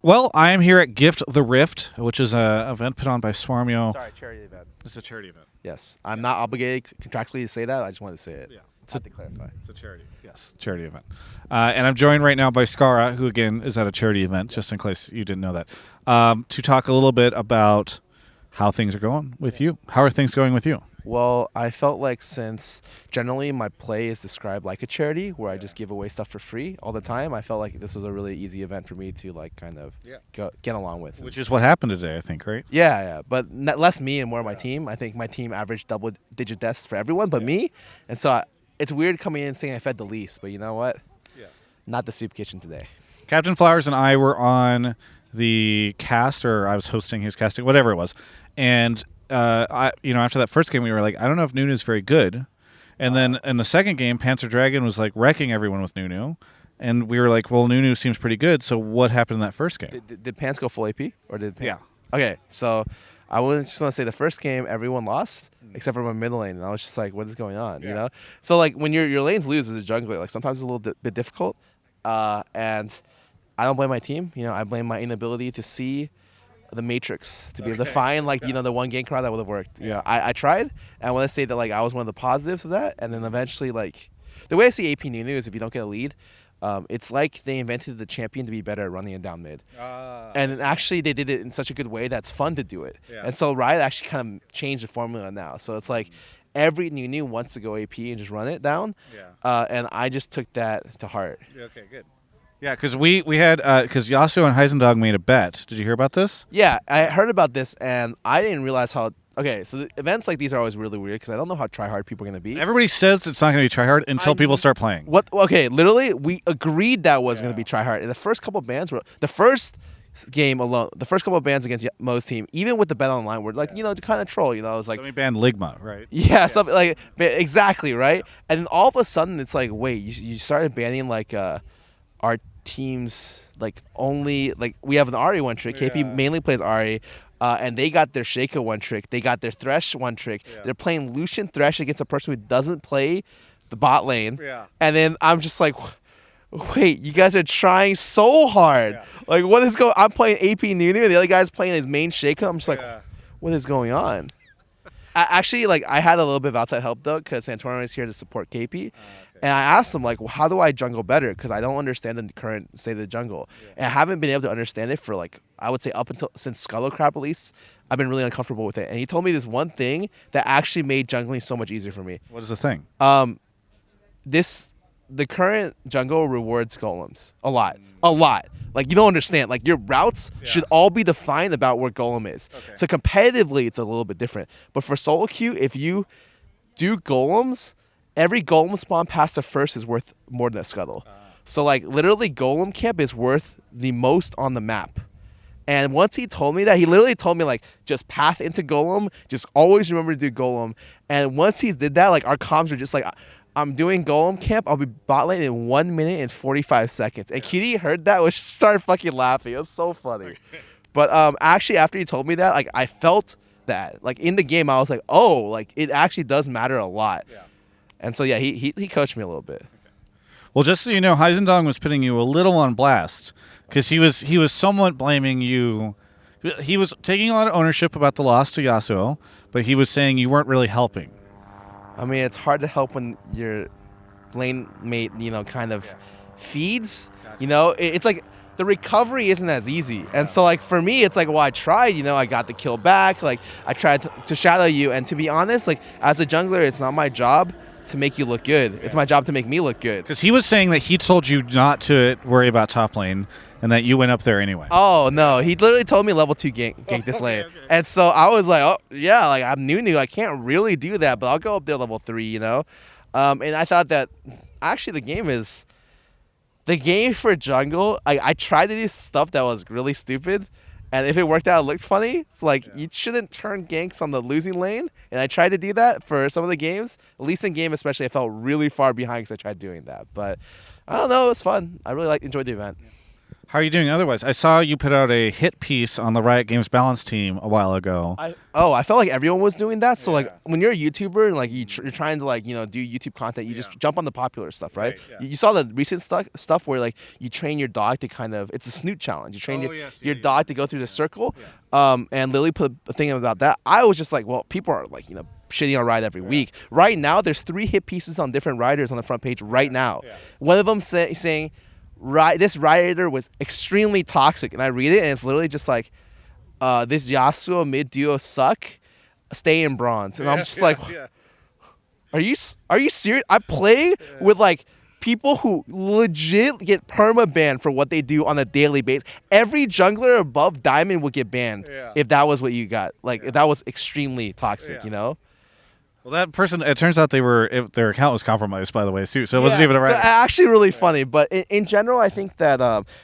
Well, I am here at Gift the Rift, which is an event put on by Swarmio. Sorry, charity event. It's a charity event. Yes, I'm not obligated contractually to say that. I just wanted to say it. Yeah. Had to clarify. It's a charity. Yes, charity event. And I'm joined right now by Scarra, who again is at a charity event, just in case you didn't know that, to talk a little bit about how things are going with you. How are things going with you? Well, I felt like since generally my play is described like a charity where I just give away stuff for free all the time, I felt like this was a really easy event for me to like kind of get along with. Which is what happened today, I think, right? Yeah, but less me and more my team. I think my team averaged double-digit deaths for everyone but me, and so it's weird coming in and saying I fed the least, but you know what? Yeah. Not the soup kitchen today. Captain Flowers and I were on the cast, or I was hosting his casting, whatever it was, and after that first game, we were like, I don't know if Nunu's very good. And then in the second game, Panzer Dragon was like wrecking everyone with Nunu. And we were like, well, Nunu seems pretty good. So what happened in that first game? Did Pants go full AP? Or did Pants? Yeah. Okay, so I was just going to say the first game, everyone lost except for my mid lane. And I was just like, what is going on? You know? So like when your lanes lose as a jungler, like sometimes it's a little bit difficult. And I don't blame my team. You know, I blame my inability to see the matrix to be able to find the one gank card that would have worked. You know, I tried, and I want to say that like I was one of the positives of that, and then eventually like the way I see AP Nunu is if you don't get a lead, it's like they invented the champion to be better at running it down mid, and actually they did it in such a good way that's fun to do it. And so Riot actually kind of changed the formula now, so it's like every Nunu wants to go AP and just run it down, and I just took that to heart. Okay, good. Yeah, because we had because Yasuo and Heisendog made a bet. Did you hear about this? Yeah, I heard about this, and I didn't realize how. Okay, so the events like these are always really weird because I don't know how tryhard people are going to be. Everybody says it's not going to be tryhard until people start playing. What? Okay, literally, we agreed that was going to be tryhard. And the first couple of bands were the first game alone. The first couple of bands against Mo's team, even with the bet online, were like to kind of troll. You know, it was like somebody banned Ligma, right? Yeah, something like exactly right. And then all of a sudden, it's like, wait, you started banning like our teams like only like we have an Ahri one trick. KP mainly plays Ahri, and they got their Shaco one trick. They got their Thresh one trick. They're playing Lucian Thresh against a person who doesn't play the bot lane. And then I'm just like, wait, you guys are trying so hard. Like what is going? I'm playing AP Nunu, and the other guy's playing his main Shaco. I'm just like, what is going on? Actually, like I had a little bit of outside help though, because Santorin is here to support KP. And I asked him, like, well, how do I jungle better? Because I don't understand the current state of the jungle. And I haven't been able to understand it for, like, I would say since Skullcrab release, I've been really uncomfortable with it. And he told me this one thing that actually made jungling so much easier for me. What is the thing? The current jungle rewards golems a lot. A lot. Like, you don't understand. Like, your routes should all be defined about where golem is. Okay. So competitively, it's a little bit different. But for solo queue, if you do golems, every golem spawn past the first is worth more than a scuttle. So, like, literally, golem camp is worth the most on the map. And once he told me that, he literally told me, like, just path into golem, just always remember to do golem. And once he did that, like, our comms were just like, I'm doing golem camp, I'll be bot lane in 1 minute and 45 seconds. And Kitty heard that, which started fucking laughing. It was so funny. But actually, after he told me that, like, I felt that. Like, in the game, I was like, oh, like, it actually does matter a lot. And so, yeah, he coached me a little bit. Okay. Well, just so you know, Heisendong was putting you a little on blast because he was somewhat blaming you. He was taking a lot of ownership about the loss to Yasuo, but he was saying you weren't really helping. I mean, it's hard to help when your lane mate, kind of feeds. Gotcha. It's like the recovery isn't as easy. And so, like, for me, it's like, well, I tried, I got the kill back. Like, I tried to shadow you. And to be honest, like, as a jungler, it's not my job to make you look good. It's my job to make me look good. Because he was saying that he told you not to worry about top lane and that you went up there anyway. Oh, no. He literally told me level 2 gank this lane. Okay. And so I was like, oh, yeah, like I'm new. I can't really do that, but I'll go up there level 3, And I thought that actually the game for jungle, I tried to do stuff that was really stupid. And if it worked out, it looked funny. It's like, you shouldn't turn ganks on the losing lane. And I tried to do that for some of the games. At least in game especially, I felt really far behind because I tried doing that. But I don't know, it was fun. I really enjoyed the event. How are you doing otherwise? I saw you put out a hit piece on the Riot Games Balance team a while ago. I felt like everyone was doing that. So like Yeah. when you're a YouTuber and like you're trying to like do YouTube content, you just jump on the popular stuff, right? Right, yeah. You saw the recent stuff where like you train your dog to kind of it's a snoot challenge. You train your dog to go through the circle. And Lily put a thing about that. I was just like, well, people are like shitting on Riot every week. Right now, there's 3 hit pieces on different riders on the front page right now. Yeah. One of them saying, this Rioter was extremely toxic, and I read it, and it's literally just like, this Yasuo mid duo suck, stay in bronze, and I'm just like, are you serious? I play with like people who legit get perma banned for what they do on a daily basis. Every jungler above diamond would get banned if that was what you got. Like if that was extremely toxic, Well, that person, it turns out their account was compromised, by the way, too. So it wasn't even a Riot. So actually really funny. But in general, I think that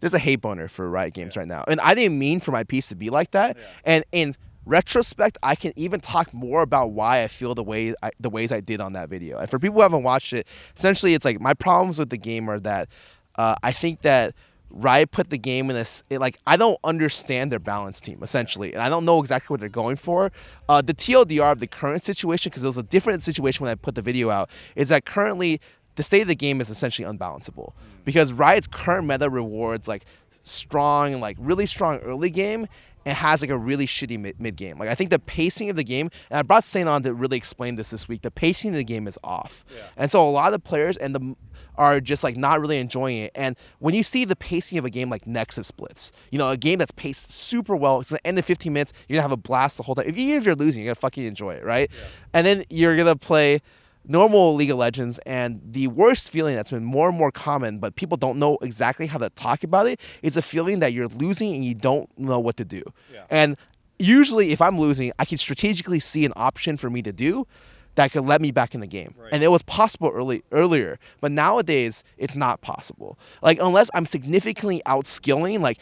there's a hate boner for Riot Games right now. And I didn't mean for my piece to be like that. Yeah. And in retrospect, I can even talk more about why I feel the ways I did on that video. And for people who haven't watched it, essentially it's like my problems with the game are that I think that Riot put the game in this, like, I don't understand their balance team, essentially. And I don't know exactly what they're going for. The TLDR of the current situation, because it was a different situation when I put the video out, is that currently the state of the game is essentially unbalanceable. Because Riot's current meta rewards, like, strong, like, really strong early game, and has like a really shitty mid game. Like I think the pacing of the game, and I brought Saint on to really explain this week. The pacing of the game is off, and so a lot of players are just like not really enjoying it. And when you see the pacing of a game like Nexus Blitz, a game that's paced super well, it's gonna end in 15 minutes. You're gonna have a blast the whole time. Even if you're losing, you're gonna fucking enjoy it, right? Yeah. And then you're gonna play normal League of Legends, and the worst feeling that's been more and more common, but people don't know exactly how to talk about it, is a feeling that you're losing and you don't know what to do. Yeah. And usually if I'm losing, I can strategically see an option for me to do that could let me back in the game. Right. And it was possible earlier, but nowadays it's not possible. Like unless I'm significantly outskilling, like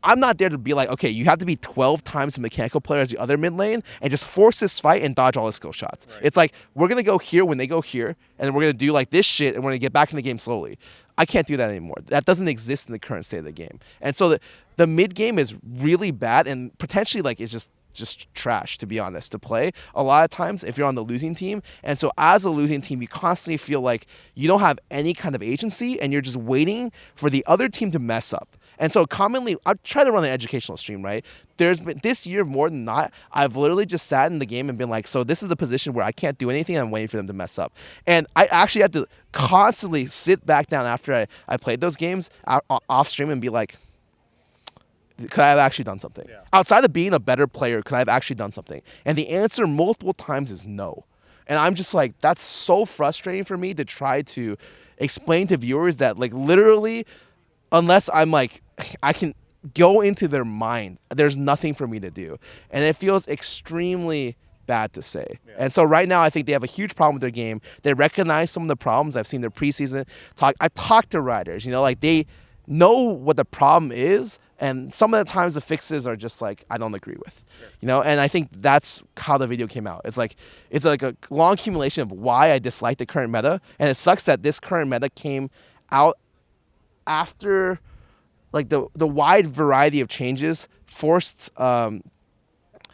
I'm not there to be like, okay, you have to be 12 times the mechanical player as the other mid lane and just force this fight and dodge all the skill shots. Right. It's like, we're going to go here when they go here, and then we're going to do like this shit, and we're going to get back in the game slowly. I can't do that anymore. That doesn't exist in the current state of the game. And so the mid game is really bad, and potentially like it's just trash, to be honest, to play a lot of times if you're on the losing team. And so as a losing team, you constantly feel like you don't have any kind of agency, and you're just waiting for the other team to mess up. And so commonly, I try to run an educational stream, right? There's been this year more than not, I've literally just sat in the game and been like, so this is the position where I can't do anything. I'm waiting for them to mess up. And I actually had to constantly sit back down after I played those games off stream and be like, could I have actually done something? Yeah. Outside of being a better player, could I have actually done something? And the answer multiple times is no. And I'm just like, that's so frustrating for me to try to explain to viewers that like literally, unless I'm like, I can go into their mind, there's nothing for me to do. And it feels extremely bad to say. Yeah. And so right now I think they have a huge problem with their game. They recognize some of the problems. I've seen their preseason talk. I talked to riders, like they know what the problem is, and some of the times the fixes are just like I don't agree with. Sure. And I think that's how the video came out. It's like a long accumulation of why I dislike the current meta, and it sucks that this current meta came out after like the wide variety of changes forced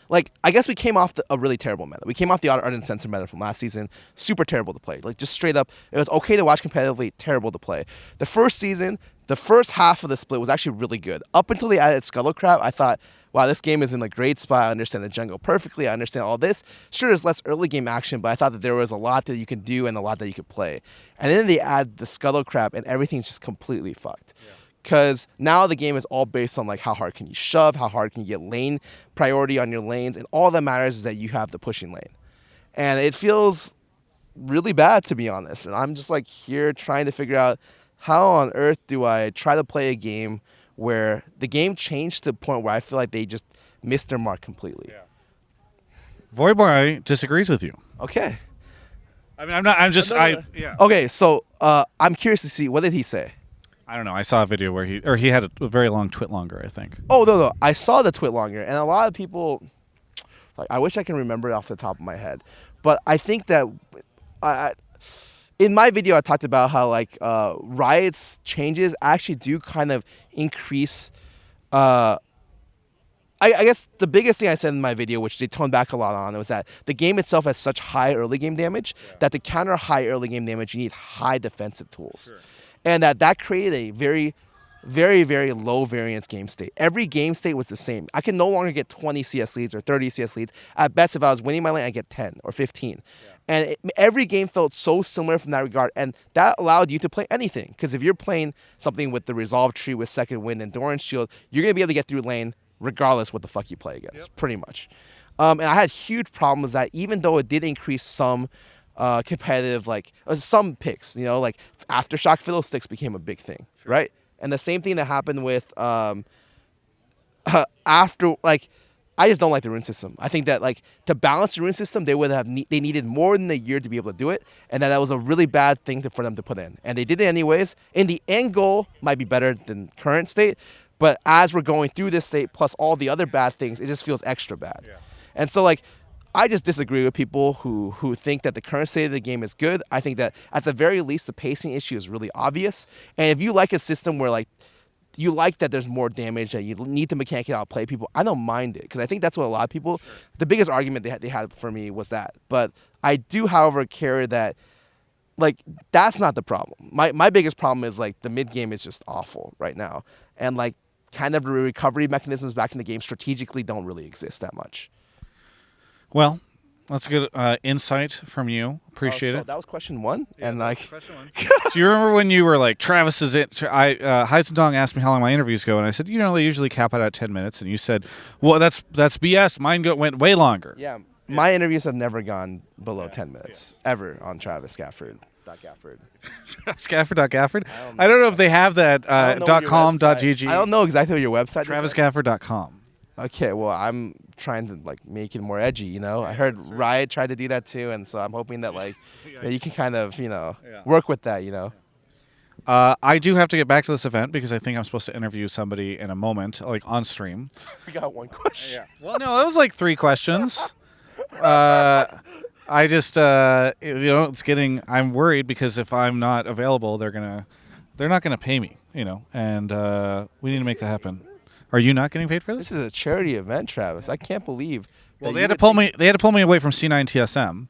like I guess we came off a really terrible meta. We came off the Ardent Sensor meta from last season, super terrible to play. Like just straight up, it was okay to watch competitively, terrible to play. The first season, the first half of the split was actually really good. Up until they added Scuttle Crab, I thought, wow, this game is in a great spot. I understand the jungle perfectly. I understand all this. Sure, there's less early game action, but I thought that there was a lot that you could do and a lot that you could play. And then they add the Scuttle Crab, and everything's just completely fucked. Yeah. Because now the game is all based on like how hard can you shove, how hard can you get lane priority on your lanes, and all that matters is that you have the pushing lane. And it feels really bad, to be honest. And I'm just like here trying to figure out how on earth do I try to play a game where the game changed to the point where I feel like they just missed their mark completely. Yeah. Voidboy disagrees with you. Okay. I mean, I'm not. I'm just. Yeah. Okay, so I'm curious to see, what did he say? I don't know. I saw a video where he had a very long twit longer, I think. Oh, no. I saw the twit longer, and a lot of people, like, I wish I can remember it off the top of my head. But I think that in my video, I talked about how like Riot's changes actually do kind of increase. I guess the biggest thing I said in my video, which they toned back a lot on, was that the game itself has such high early game damage that to counter high early game damage, you need high defensive tools. Sure. And that created a very, very, very low variance game state. Every game state was the same. I can no longer get 20 CS leads or 30 CS leads. At best, if I was winning my lane, I get 10 or 15. Yeah. And every game felt so similar from that regard. And that allowed you to play anything. Because if you're playing something with the Resolve Tree with Second Wind and Endurance Shield, you're going to be able to get through lane regardless what the fuck you play against, pretty much. And I had huge problems that even though it did increase some competitive, like some picks, you know, like Aftershock Fiddlesticks became a big thing, right? And the same thing that happened with after, like, I just don't like the rune system. I think that like to balance the rune system, they would have they needed more than a year to be able to do it, and that was a really bad thing for them to put in. And they did it anyways. In the end goal, might be better than current state. But as we're going through this state, plus all the other bad things, it just feels extra bad. Yeah. And so, like, I just disagree with people who think that the current state of the game is good. I think that, at the very least, the pacing issue is really obvious. And if you like a system where, like, you like that there's more damage, that you need to mechanically outplay people, I don't mind it. Because I think that's what a lot of people, the biggest argument they had for me was that. But I do, however, care that, like, that's not the problem. My biggest problem is, like, the mid-game is just awful right now. And, like, kind of the recovery mechanisms back in the game strategically don't really exist that much. Well, that's good insight from you. Appreciate it. That was question one. Yeah, and like, question one. Do you remember when you were like, Travis is it? Heisendong asked me how long my interviews go, and I said, you know, they usually cap out at 10 minutes. And you said, well, that's BS. Mine went way longer. Yeah, my interviews have never gone below 10 minutes ever on Travis Gafford. Gafford.Gafford? I don't know if they have that .com.gg. I don't know exactly what your website is. TravisGafford.com. Okay, well, I'm trying to like make it more edgy, you know. I heard Riot tried to do that too, and so I'm hoping that like that you can kind of, you know, work with that, you know. I do have to get back to this event because I think I'm supposed to interview somebody in a moment, like on stream. We got one question. Yeah. Well, no, it was like 3 questions. I just, you know, it's getting. I'm worried because if I'm not available, they're not gonna pay me, you know, and we need to make that happen. Are you not getting paid for this? This is a charity event, Travis. I can't believe. Well, they had to pull me. They had to pull me away from C9 TSM,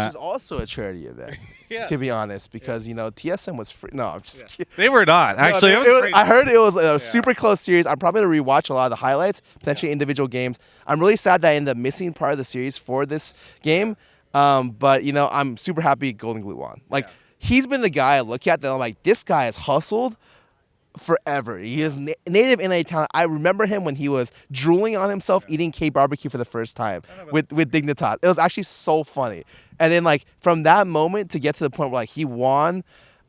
which is also a charity event. Yes. To be honest, because you know TSM was free. No, I'm just kidding. They were not actually. No, I heard it was a super close series. I'm probably gonna rewatch a lot of the highlights, potentially individual games. I'm really sad that I ended up missing part of the series for this game, but you know I'm super happy Golden Glue won. Like he's been the guy I look at that I'm like, this guy has hustled forever. He is native NA talent. I remember him when he was drooling on himself eating K-barbecue for the first time with Dignitas. It was actually so funny. And then like from that moment to get to the point where like he won,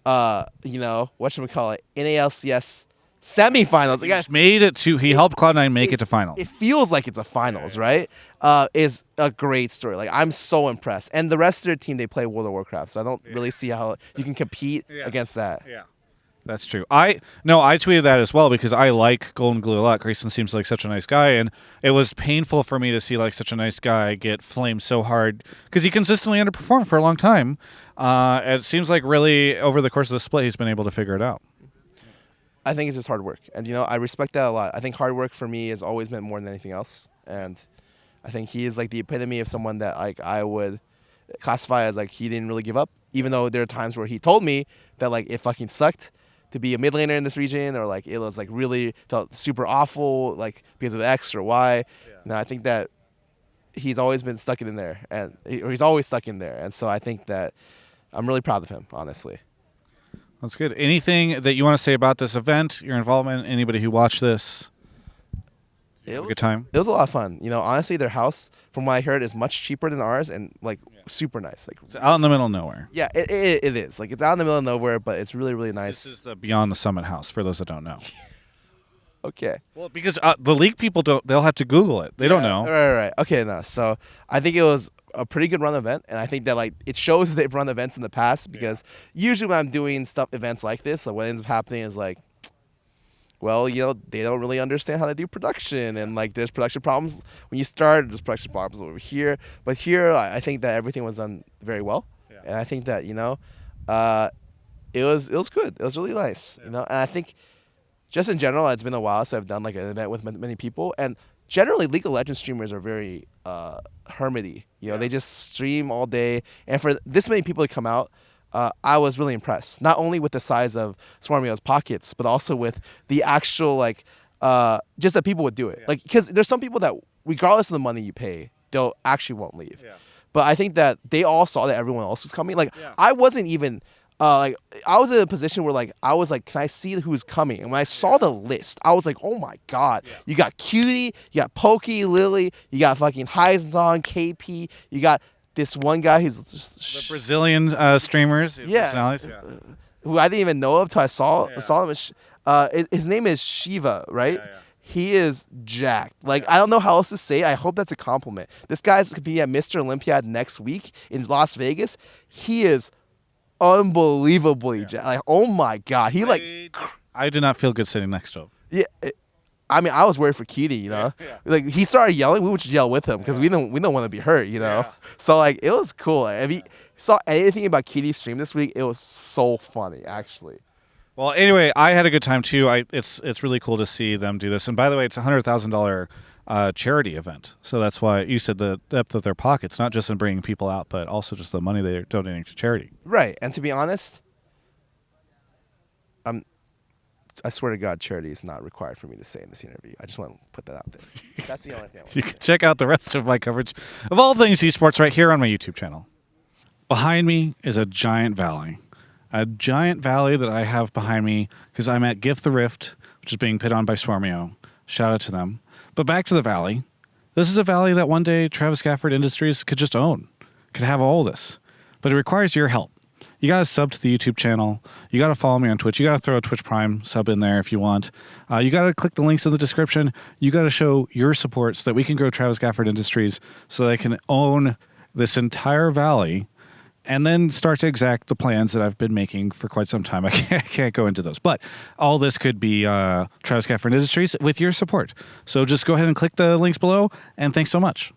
you know, whatchamacallit, NA LCS semifinals. He just made it to. He helped Cloud9 make it to finals. It feels like it's a finals, right? Is a great story. Like I'm so impressed. And the rest of their team, they play World of Warcraft, so I don't really see how you can compete against that. Yeah. That's true. I tweeted that as well because I like Golden Glue a lot. Grayson seems like such a nice guy, and it was painful for me to see like such a nice guy get flamed so hard because he consistently underperformed for a long time. It seems like really over the course of the split, he's been able to figure it out. I think it's just hard work, and you know I respect that a lot. I think hard work for me has always meant more than anything else, and I think he is like the epitome of someone that like I would classify as like he didn't really give up, even though there are times where he told me that like it fucking sucked to be a mid laner in this region, or like it was like really felt super awful, like because of X or Y. No, I think that he's always been stuck in there, or he's always stuck in there, and so I think that I'm really proud of him, honestly. That's good. Anything that you want to say about this event, your involvement, anybody who watched this? It was a good time. It was a lot of fun. You know, honestly, their house, from what I heard, is much cheaper than ours and like super nice. Like it's out in the middle of nowhere. Yeah, it is. Like it's out in the middle of nowhere, but it's really, really nice. This is the Beyond the Summit house for those that don't know. Okay. Well, because the league people they'll have to Google it. They don't know. Right. Okay, no. So I think it was a pretty good run event, and I think that like it shows they've run events in the past because usually when I'm doing events like this, like what ends up happening is like, well, you know, they don't really understand how to do production, and like there's production problems when you start, there's production problems over here. But here, I think that everything was done very well, And I think that it was good. It was really nice. And I think just in general, it's been a while since I've done like an event with many people, and generally League of Legends streamers are very hermity. They just stream all day, and for this many people to come out, I was really impressed. Not only with the size of Swarmio's pockets, but also with the actual just that people would do it. Like, because there's some people that regardless of the money you pay, they'll actually won't leave. But I think that they all saw that everyone else was coming. Like, I wasn't even. I was in a position where I was like, can I see who's coming? And when I saw the list, I was like, oh my god! You got Cutie, you got Pokey, Lily, you got fucking Heisendon, KP, you got this one guy who's just the Brazilian streamers. who I didn't even know of till I saw him. His name is Shiva, right? He is jacked. I don't know how else to say it. I hope that's a compliment. This guy's gonna be at Mr. Olympiad next week in Las Vegas. He is unbelievably jacked. Oh my god, I did not feel good sitting next to him. Yeah, I mean, I was worried for Cutie, he started yelling. We would just yell with him because we don't want to be hurt, So it was cool. If you saw anything about Cutie's stream this week, it was so funny, actually. Well, anyway, I had a good time too. It's really cool to see them do this. And by the way, it's $100,000 charity event. So that's why you said the depth of their pockets, not just in bringing people out, but also just the money they're donating to charity. Right. And to be honest, I swear to God, charity is not required for me to say in this interview. I just want to put that out there. That's the only thing I want to say. You can check out the rest of my coverage of all things esports right here on my YouTube channel. Behind me is a giant valley. A giant valley that I have behind me because I'm at Gift the Rift, which is being put on by Swarmio. Shout out to them. But back to the valley. This is a valley that one day Travis Gafford Industries could just own, could have all this. But it requires your help. You got to sub to the YouTube channel. You got to follow me on Twitch. You got to throw a Twitch Prime sub in there if you want. You got to click the links in the description. You got to show your support so that we can grow Travis Gafford Industries so they can own this entire valley and then start to exact the plans that I've been making for quite some time. I can't go into those. But all this could be Travis Gafford Industries with your support. So just go ahead and click the links below, and thanks so much.